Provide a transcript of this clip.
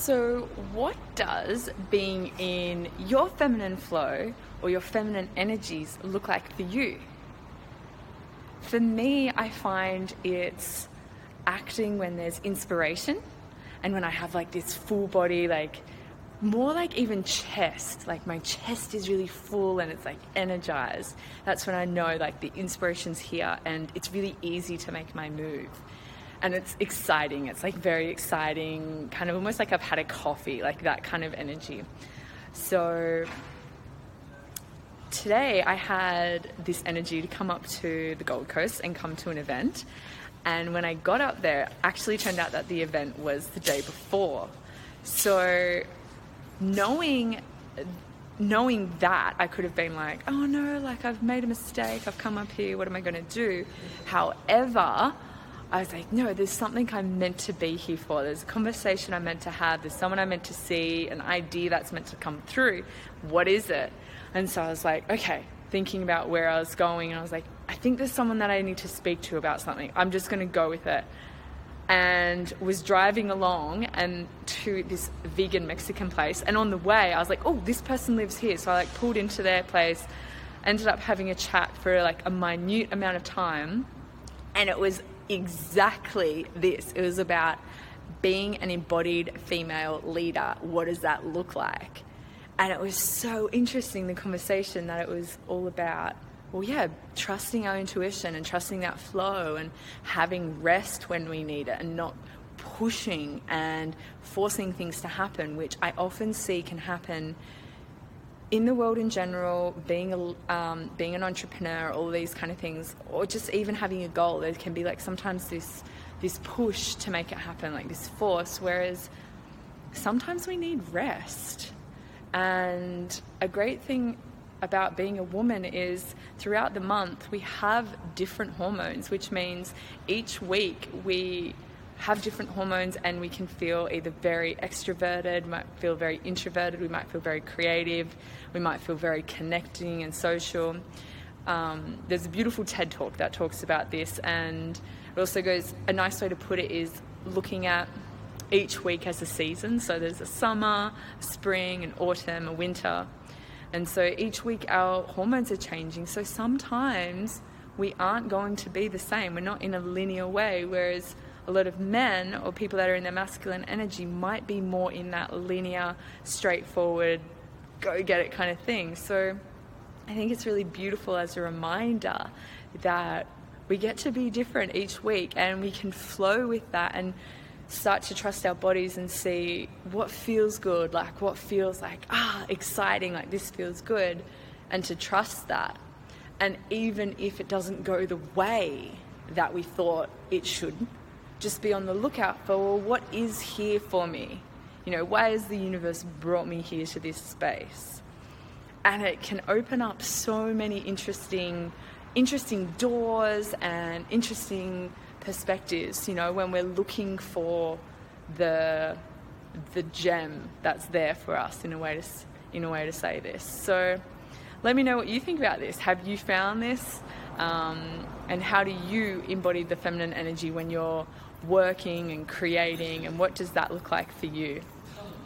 So, what does being in your feminine flow or your feminine energies look like for you? For me, I find it's acting when there's inspiration and when I have like this full body, like more like even chest, like my chest is really full and it's like energized. That's when I know like the inspiration's here and it's really easy to make my move. And it's exciting. It's like very exciting, kind of almost like I've had a coffee, like that kind of energy. So today I had this energy to come up to the Gold Coast and come to an event. And when I got up there, actually turned out that the event was the day before. So knowing that, I could have been like, oh no, like I've made a mistake. I've come up here. What am I going to do? However, I was like, no, there's something I'm meant to be here for. There's a conversation I'm meant to have. There's someone I'm meant to see, an idea that's meant to come through. What is it? And so I was like, okay, thinking about where I was going. And I was like, I think there's someone that I need to speak to about something. I'm just going to go with it. And was driving along and to this vegan Mexican place. And on the way, I was like, oh, this person lives here. So I like pulled into their place, ended up having a chat for like a minute amount of time. And it was exactly this. It was about being an embodied female leader. What does that look like? And it was so interesting, the conversation, that it was all about, well, yeah, trusting our intuition and trusting that flow and having rest when we need it and not pushing and forcing things to happen, which I often see can happen in the world in general, being an entrepreneur, all these kind of things, or just even having a goal. There can be like sometimes this push to make it happen, like this force, whereas sometimes we need rest. And a great thing about being a woman is throughout the month we have different hormones, which means each week we have different hormones and we can feel either very extroverted, might feel very introverted, we might feel very creative, we might feel very connecting and social. There's a beautiful TED talk that talks about this, and it also goes, a nice way to put it is looking at each week as a season. So there's a summer, a spring, an autumn, a winter. And so each week our hormones are changing. So sometimes we aren't going to be the same. We're not in a linear way, whereas a lot of men or people that are in their masculine energy might be more in that linear, straightforward, go get it kind of thing. So I think it's really beautiful as a reminder that we get to be different each week and we can flow with that and start to trust our bodies and see what feels good, like what feels like, exciting, like this feels good, and to trust that. And even if it doesn't go the way that we thought it should, just be on the lookout for, well, what is here for me? You know, why has the universe brought me here to this space? And it can open up so many interesting doors and interesting perspectives, you know, when we're looking for the gem that's there for us, in a way to say this. So let me know what you think about this. Have you found this? And how do you embody the feminine energy when you're working and creating, and what does that look like for you?